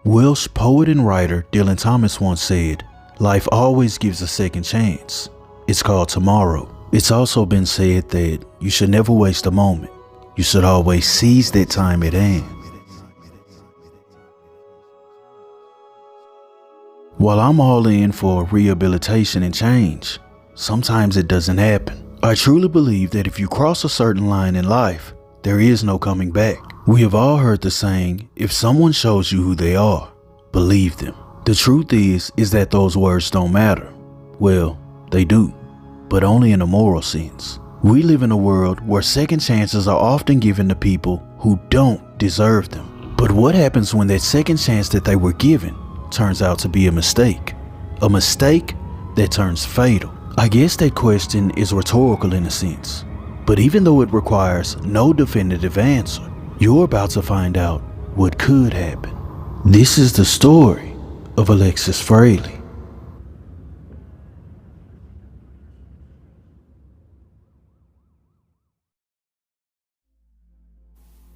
Welsh poet and writer Dylan Thomas once said, "Life always gives a second chance. It's called tomorrow." It's also been said that you should never waste a moment. You should always seize that time at hand. While I'm all in for rehabilitation and change, sometimes it doesn't happen. I truly believe that if you cross a certain line in life, there is no coming back. We have all heard the saying, if someone shows you who they are, believe them. The truth is that those words don't matter. Well, they do, but only in a moral sense. We live in a world where second chances are often given to people who don't deserve them. But what happens when that second chance that they were given turns out to be a mistake? A mistake that turns fatal. I guess that question is rhetorical in a sense, but even though it requires no definitive answer, you're about to find out what could happen. This is the story of Alexus Fraley.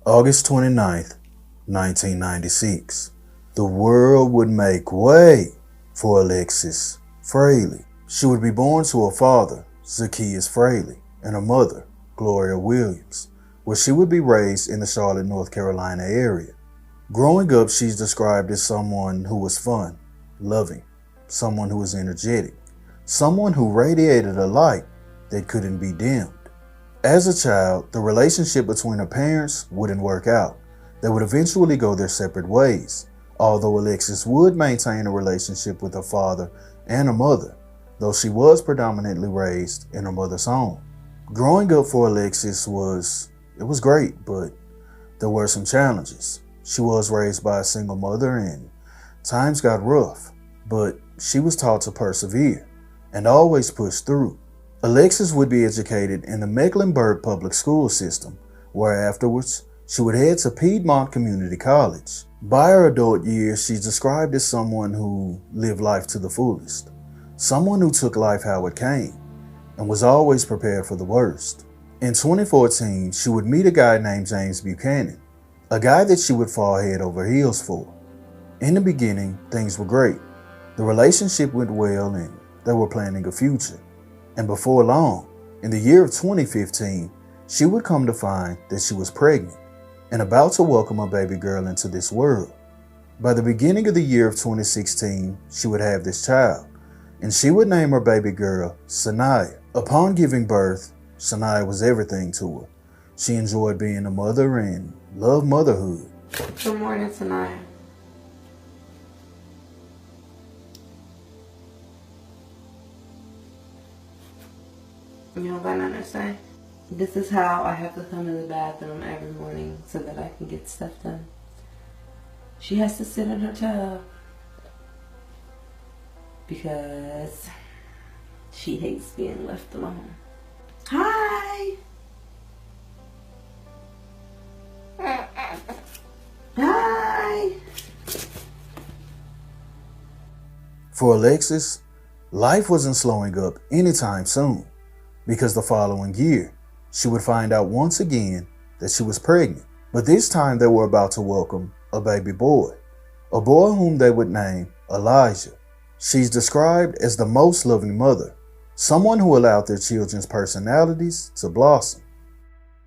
August 29th, 1996. The world would make way for Alexus Fraley. She would be born to a father, Zacchaeus Fraley, and a mother, Gloria Williams, where she would be raised in the Charlotte, North Carolina area. Growing up, she's described as someone who was fun, loving, someone who was energetic, someone who radiated a light that couldn't be dimmed. As a child, the relationship between her parents wouldn't work out. They would eventually go their separate ways, although Alexus would maintain a relationship with her father and her mother, though she was predominantly raised in her mother's home. Growing up for Alexus was great, but there were some challenges. She was raised by a single mother and times got rough, but she was taught to persevere and always push through. Alexus would be educated in the Mecklenburg public school system, where afterwards she would head to Piedmont Community College. By her adult years, she's described as someone who lived life to the fullest, someone who took life how it came and was always prepared for the worst. In 2014, she would meet a guy named James Buchanan, a guy that she would fall head over heels for. In the beginning, things were great. The relationship went well and they were planning a future. And before long, in the year of 2015, she would come to find that she was pregnant and about to welcome a baby girl into this world. By the beginning of the year of 2016, she would have this child, and she would name her baby girl Sanaya. Upon giving birth, Sanaya was everything to her. She enjoyed being a mother and loved motherhood. Good morning, Sanaya. You don't got nothing to say? This is how I have to come to the bathroom every morning so that I can get stuff done. She has to sit in her tub because she hates being left alone. Hi! Hi! For Alexus, life wasn't slowing up anytime soon, because the following year, she would find out once again that she was pregnant. But this time they were about to welcome a baby boy, a boy whom they would name Elijah. She's described as the most loving mother, someone who allowed their children's personalities to blossom.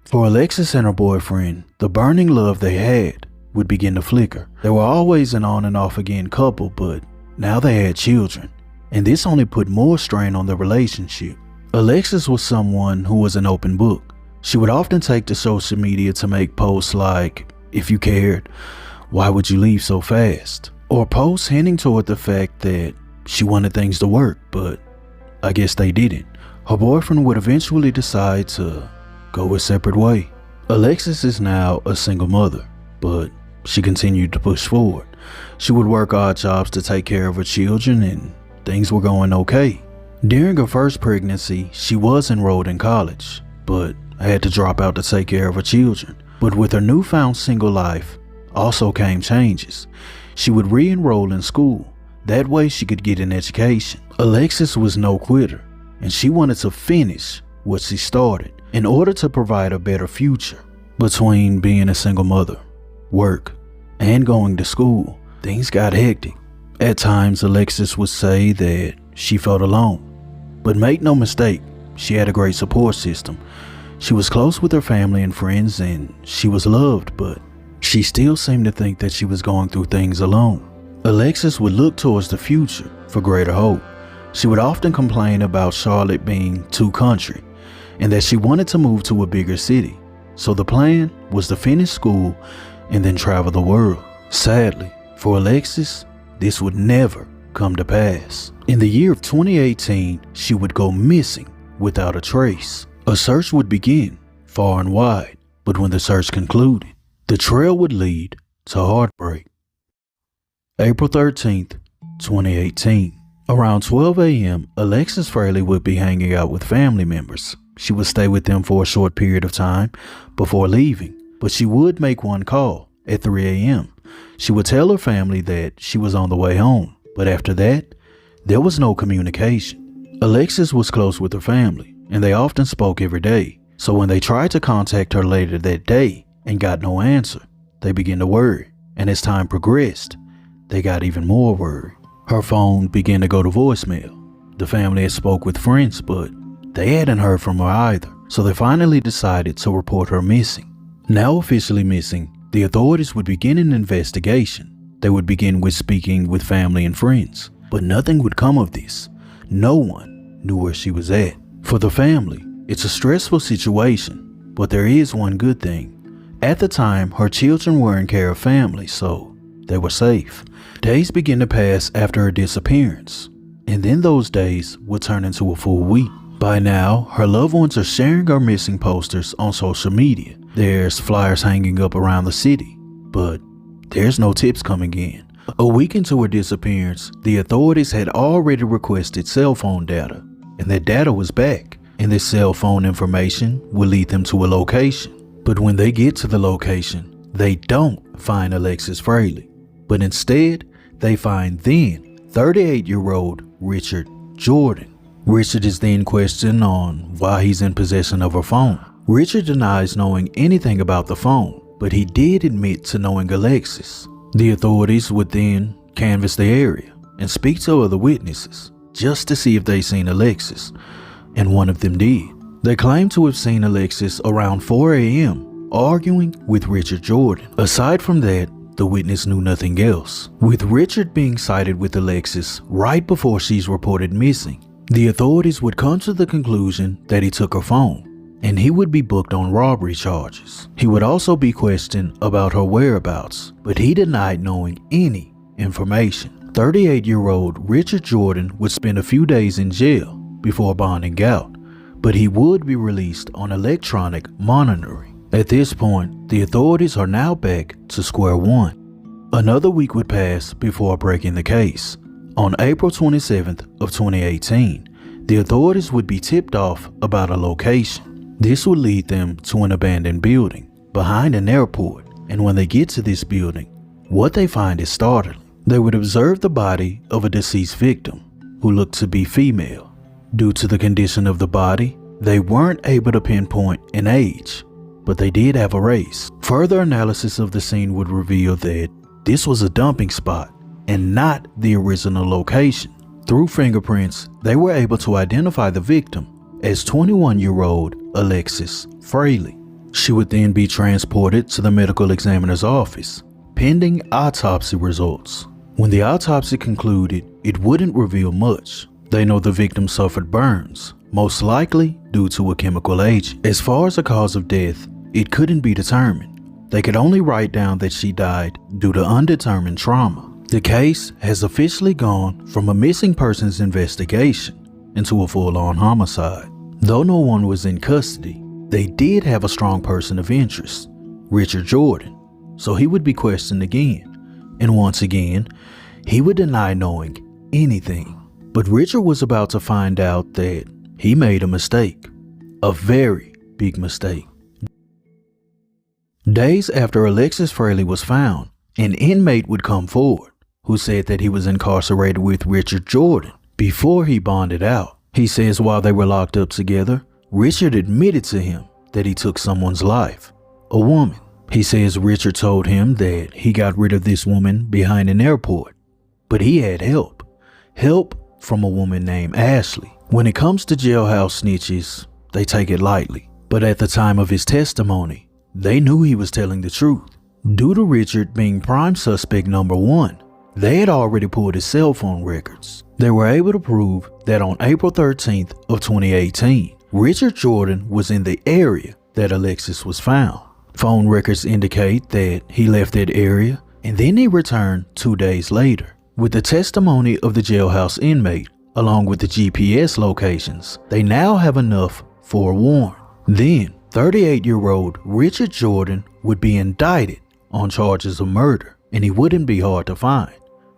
For Alexus and her boyfriend, the burning love they had would begin to flicker. They were always an on and off again couple, but now they had children, and this only put more strain on the relationship. Alexus was someone who was an open book. She would often take to social media to make posts like, "If you cared, why would you leave so fast?" Or posts hinting toward the fact that she wanted things to work, but I guess they didn't. Her boyfriend would eventually decide to go a separate way. Alexus is now a single mother, but she continued to push forward. She would work odd jobs to take care of her children, and things were going okay. During her first pregnancy, she was enrolled in college, but had to drop out to take care of her children. But with her newfound single life also came changes. She would re-enroll in school. That way she could get an education. Alexus was no quitter, and she wanted to finish what she started in order to provide a better future. Between being a single mother, work, and going to school, things got hectic. At times, Alexus would say that she felt alone. But make no mistake, she had a great support system. She was close with her family and friends, and she was loved, but she still seemed to think that she was going through things alone. Alexus would look towards the future for greater hope. She would often complain about Charlotte being too country, and that she wanted to move to a bigger city. So the plan was to finish school and then travel the world. Sadly, for Alexus, this would never come to pass. In the year of 2018, she would go missing without a trace. A search would begin far and wide, but when the search concluded, the trail would lead to heartbreak. April 13th, 2018. Around 12 a.m., Alexus Fraley would be hanging out with family members. She would stay with them for a short period of time before leaving, but she would make one call at 3 a.m. She would tell her family that she was on the way home, but after that, there was no communication. Alexus was close with her family, and they often spoke every day. So when they tried to contact her later that day and got no answer, they began to worry. And as time progressed, they got even more worried. Her phone began to go to voicemail. The family had spoke with friends, but they hadn't heard from her either. So they finally decided to report her missing. Now officially missing, the authorities would begin an investigation. They would begin with speaking with family and friends, but nothing would come of this. No one knew where she was at. For the family, it's a stressful situation, but there is one good thing. At the time, her children were in care of family, so they were safe. Days began to pass after her disappearance, and then those days would turn into a full week. By now, her loved ones are sharing her missing posters on social media. There's flyers hanging up around the city, but there's no tips coming in. A week into her disappearance, the authorities had already requested cell phone data, and that data was back, and this cell phone information would lead them to a location. But when they get to the location, they don't find Alexus Fraley, but instead, they find then 38-year-old Richard Jordan. Richard is then questioned on why he's in possession of her phone. Richard denies knowing anything about the phone, but he did admit to knowing Alexus. The authorities would then canvass the area and speak to other witnesses just to see if they seen Alexus, and one of them did. They claimed to have seen Alexus around 4 a.m. arguing with Richard Jordan. Aside from that, the witness knew nothing else. With Richard being sighted with Alexus right before she's reported missing, the authorities would come to the conclusion that he took her phone, and he would be booked on robbery charges. He would also be questioned about her whereabouts, but he denied knowing any information. 38-year-old Richard Jordan would spend a few days in jail before bonding out, but he would be released on electronic monitoring. At this point, the authorities are now back to square one. Another week would pass before breaking the case. On April 27th of 2018, the authorities would be tipped off about a location. This would lead them to an abandoned building behind an airport, and when they get to this building, what they find is startling. They would observe the body of a deceased victim who looked to be female. Due to the condition of the body, they weren't able to pinpoint an age, but they did have a race. Further analysis of the scene would reveal that this was a dumping spot and not the original location. Through fingerprints, they were able to identify the victim as 21-year-old Alexus Fraley. She would then be transported to the medical examiner's office, pending autopsy results. When the autopsy concluded, it wouldn't reveal much. They know the victim suffered burns, most likely due to a chemical agent. As far as the cause of death, it couldn't be determined. They could only write down that she died due to undetermined trauma. The case has officially gone from a missing persons investigation into a full-on homicide. Though no one was in custody, they did have a strong person of interest, Richard Jordan, so he would be questioned again. And once again, he would deny knowing anything. But Richard was about to find out that he made a mistake, a very big mistake. Days after Alexus Fraley was found, an inmate would come forward who said that he was incarcerated with Richard Jordan before he bonded out. He says while they were locked up together, Richard admitted to him that he took someone's life, a woman. He says Richard told him that he got rid of this woman behind an airport, but he had help from a woman named Ashley. When it comes to jailhouse snitches, they take it lightly, but at the time of his testimony, they knew he was telling the truth. Due to Richard being prime suspect number 1, they had already pulled his cell phone records. They were able to prove that on April 13th of 2018, Richard Jordan was in the area that Alexus was found. Phone records indicate that he left that area and then he returned 2 days later. With the testimony of the jailhouse inmate, along with the GPS locations, they now have enough for a warrant. Then, 38-year-old Richard Jordan would be indicted on charges of murder, and he wouldn't be hard to find.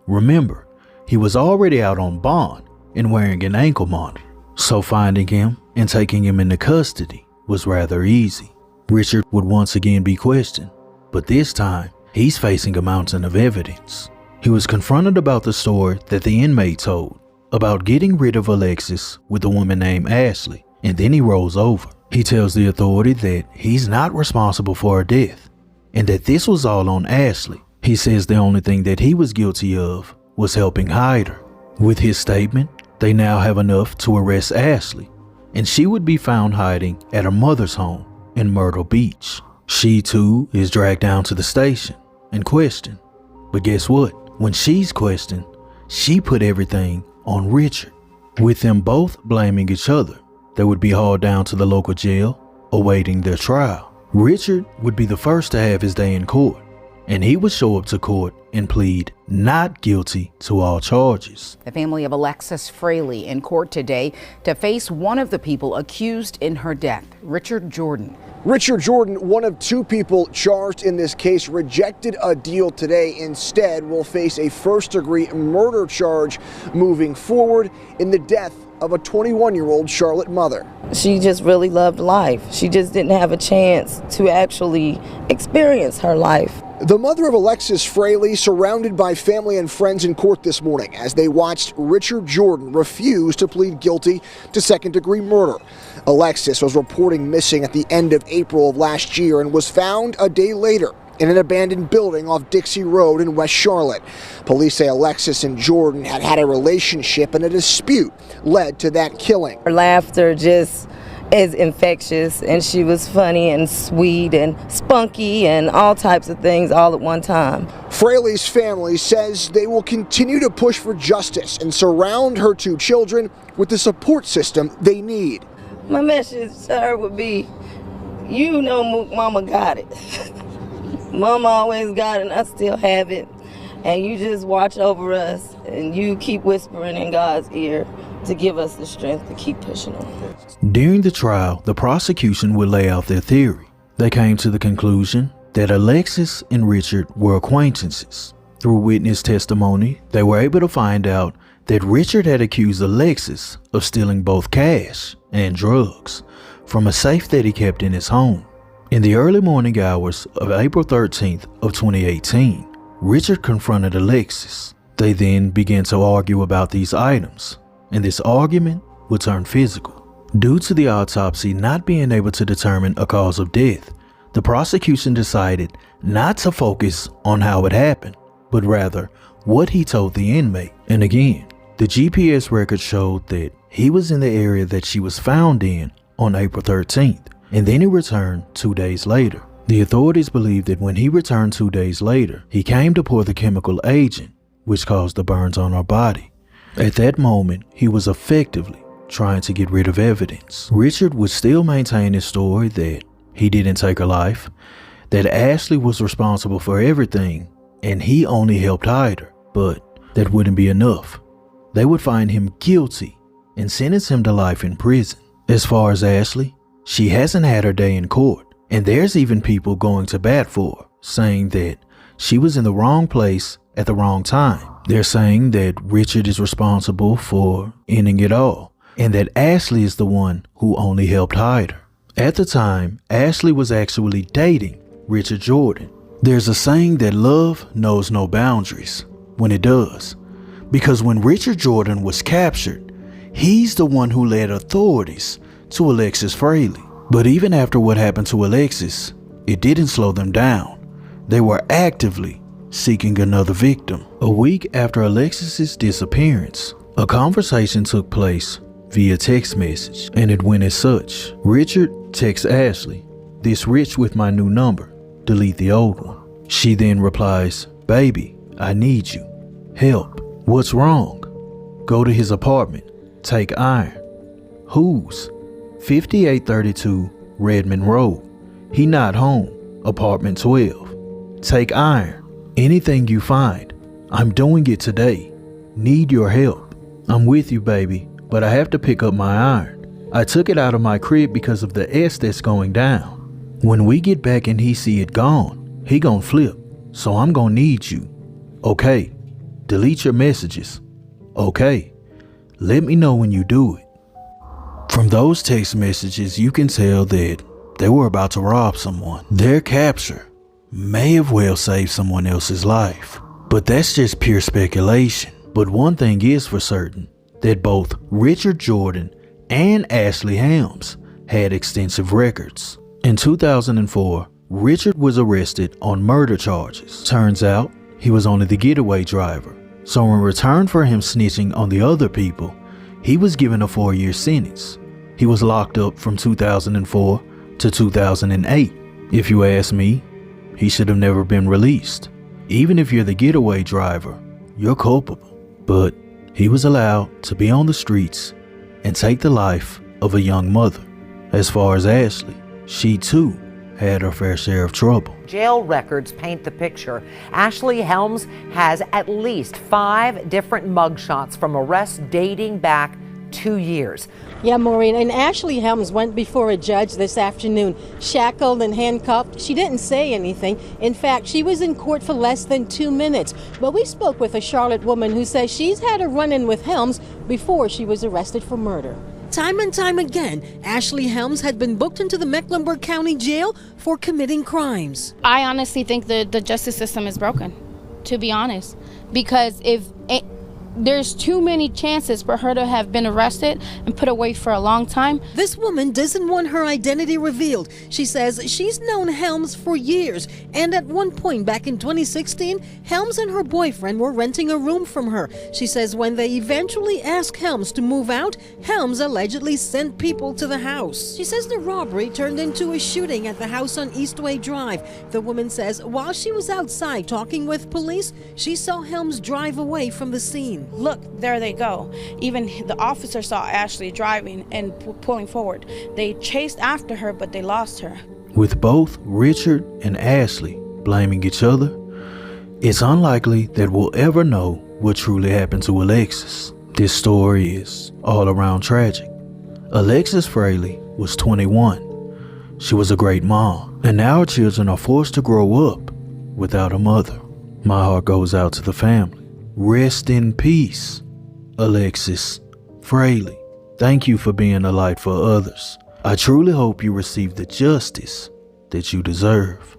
Remember, he was already out on bond and wearing an ankle monitor, so finding him and taking him into custody was rather easy. Richard would once again be questioned, but this time, he's facing a mountain of evidence. He was confronted about the story that the inmate told about getting rid of Alexus with a woman named Ashley, and then he rolls over. He tells the authority that he's not responsible for her death, and that this was all on Ashley. He says the only thing that he was guilty of was helping hide her. With his statement, they now have enough to arrest Ashley, and she would be found hiding at her mother's home in Myrtle Beach. She too is dragged down to the station and questioned. But guess what? When she's questioned, she put everything on Richard. With them both blaming each other, they would be hauled down to the local jail, awaiting their trial. Richard would be the first to have his day in court, and he would show up to court and plead not guilty to all charges. The family of Alexus Fraley in court today to face one of the people accused in her death, Richard Jordan. Richard Jordan, one of 2 people charged in this case, rejected a deal today. Instead, will face a first-degree murder charge moving forward in the death of a 21-year-old Charlotte mother. She just really loved life. She just didn't have a chance to actually experience her life. The mother of Alexus Fraley surrounded by family and friends in court this morning as they watched Richard Jordan refuse to plead guilty to second-degree murder. Alexus was reporting missing at the end of April of last year and was found a day later in an abandoned building off Dixie Road in West Charlotte. Police say Alexus and Jordan had had a relationship and a dispute led to that killing. Her laughter just is infectious, and she was funny and sweet and spunky and all types of things all at one time. Fraley's family says they will continue to push for justice and surround her 2 children with the support system they need. My message to her would be, you know, Mama got it. Mama always got it, and I still have it. And you just watch over us, and you keep whispering in God's ear to give us the strength to keep pushing on. During the trial, the prosecution would lay out their theory. They came to the conclusion that Alexus and Richard were acquaintances. Through witness testimony, they were able to find out that Richard had accused Alexus of stealing both cash and drugs from a safe that he kept in his home. In the early morning hours of April 13th of 2018, Richard confronted Alexus. They then began to argue about these items, and this argument would turn physical. Due to the autopsy not being able to determine a cause of death, the prosecution decided not to focus on how it happened, but rather what he told the inmate. And again, the GPS record showed that he was in the area that she was found in on April 13th, and then he returned 2 days later. The authorities believe that when he returned 2 days later, he came to pour the chemical agent, which caused the burns on her body. At that moment, he was effectively trying to get rid of evidence. Richard would still maintain his story that he didn't take her life, that Ashley was responsible for everything, and he only helped hide her. But that wouldn't be enough. They would find him guilty and sentence him to life in prison. As far as Ashley, she hasn't had her day in court, and there's even people going to bat for her, saying that she was in the wrong place at the wrong time. They're saying that Richard is responsible for ending it all, and that Ashley is the one who only helped hide her. At the time, Ashley was actually dating Richard Jordan. There's a saying that love knows no boundaries, when it does, because when Richard Jordan was captured, he's the one who led authorities to Alexus Fraley. But even after what happened to Alexus, it didn't slow them down. They were actively seeking another victim. A week after Alexus's disappearance, a conversation took place via text message, and it went as such. Richard texts Ashley, "This Rich with my new number. Delete the old one." She then replies, "Baby, I need you. Help. What's wrong? Go to his apartment. Take iron." Whose? 5832 Redmond Road. He not home. Apartment 12. Take iron. Anything you find. I'm doing it today. Need your help. I'm with you, baby, but I have to pick up my iron. I took it out of my crib because of the S that's going down. When we get back and he see it gone, he gon' flip. So I'm gon' need you. Okay. Delete your messages. Okay. Let me know when you do it. From those text messages, you can tell that they were about to rob someone. Their capture may have well saved someone else's life, but that's just pure speculation. But one thing is for certain, that both Richard Jordan and Ashley Helms had extensive records. In 2004, Richard was arrested on murder charges. Turns out, he was only the getaway driver. So in return for him snitching on the other people, he was given a 4-year sentence. He was locked up from 2004 to 2008. If you ask me, he should have never been released. Even if you're the getaway driver, you're culpable. But he was allowed to be on the streets and take the life of a young mother. As far as Ashley, she too had her fair share of trouble. Jail records paint the picture. Ashley Helms has at least 5 different mugshots from arrests dating back 2 years. Yeah, Maureen, and Ashley Helms went before a judge this afternoon, shackled and handcuffed. She didn't say anything. In fact, she was in court for less than 2 minutes. But we spoke with a Charlotte woman who says she's had a run-in with Helms before she was arrested for murder. Time and time again, Ashley Helms had been booked into the Mecklenburg County Jail for committing crimes. I honestly think the justice system is broken, to be honest, because there's too many chances for her to have been arrested and put away for a long time. This woman doesn't want her identity revealed. She says she's known Helms for years, and at one point back in 2016, Helms and her boyfriend were renting a room from her. She says when they eventually asked Helms to move out, Helms allegedly sent people to the house. She says the robbery turned into a shooting at the house on Eastway Drive. The woman says while she was outside talking with police, she saw Helms drive away from the scene. Look, there they go. Even the officer saw Ashley driving and pulling forward. They chased after her, but they lost her. With both Richard and Ashley blaming each other, it's unlikely that we'll ever know what truly happened to Alexus. This story is all around tragic. Alexus Fraley was 21. She was a great mom, and now her children are forced to grow up without a mother. My heart goes out to the family. Rest in peace, Alexus Fraley. Thank you for being a light for others. I truly hope you receive the justice that you deserve.